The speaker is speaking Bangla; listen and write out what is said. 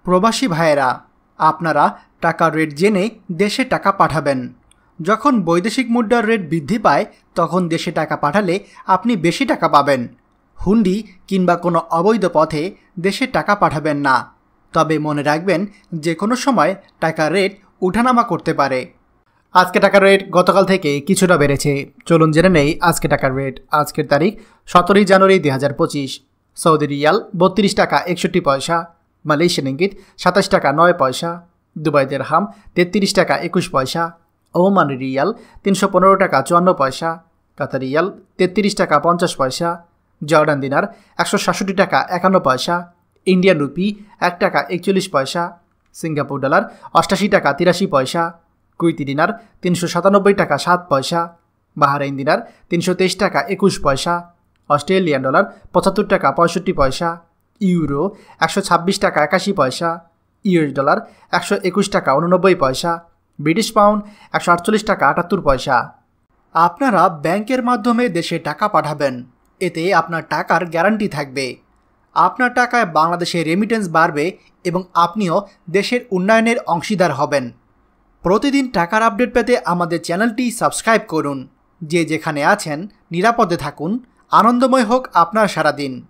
প্রবাসী ভাইয়েরা, আপনারা টাকার রেট জেনে দেশে টাকা পাঠাবেন। যখন বৈদেশিক মুদ্রার রেট বৃদ্ধি পায় তখন দেশে টাকা পাঠালে আপনি বেশি টাকা পাবেন। হুন্ডি কিংবা কোনো অবৈধ পথে দেশে টাকা পাঠাবেন না। তবে মনে রাখবেন, যে কোনো সময় টাকার রেট উঠানামা করতে পারে। আজকে টাকার রেট গতকাল থেকে কিছুটা বেড়েছে। চলুন জেনে নেই আজকে টাকার রেট। আজকের তারিখ 17 জানুয়ারি 2025। সৌদি রিয়াল 32 টাকা 61 পয়সা, মালয়েশিয়ান ইঙ্গিত 27 টাকা 9 পয়সা, দুবাই দিরহাম 33 টাকা 21 পয়সা, ওমান রিয়াল 315 টাকা 54 পয়সা, কাতার রিয়াল 33 টাকা 50 পয়সা, জর্ডান দিনার 167 টাকা 51 পয়সা, ইন্ডিয়ান রুপি 1 টাকা 41 পয়সা, সিঙ্গাপুর ডলার 88 টাকা 83 পয়সা, কুইতি দিনার 397 টাকা 7 পয়সা, বাহারাইন দিনার 323 টাকা 21 পয়সা, অস্ট্রেলিয়ান ডলার 75 টাকা 65 পয়সা, ইউরো 126 টাকা 81 পয়সা, ইউএস ডলার 121 টাকা 89 পয়সা, ব্রিটিশ পাউন্ড 148 টাকা 78 পয়সা। আপনারা ব্যাংকের মাধ্যমে দেশে টাকা পাঠাবেন। এতে আপনার টাকার গ্যারান্টি থাকবে। আপনার টাকায় বাংলাদেশে রেমিটেন্স বাড়বে এবং আপনিও দেশের উন্নয়নের অংশীদার হবেন। প্রতিদিন টাকার আপডেট পেতে আমাদের চ্যানেলটি সাবস্ক্রাইব করুন। যে যেখানে আছেন নিরাপদে থাকুন। আনন্দময় হোক আপনার সারাদিন।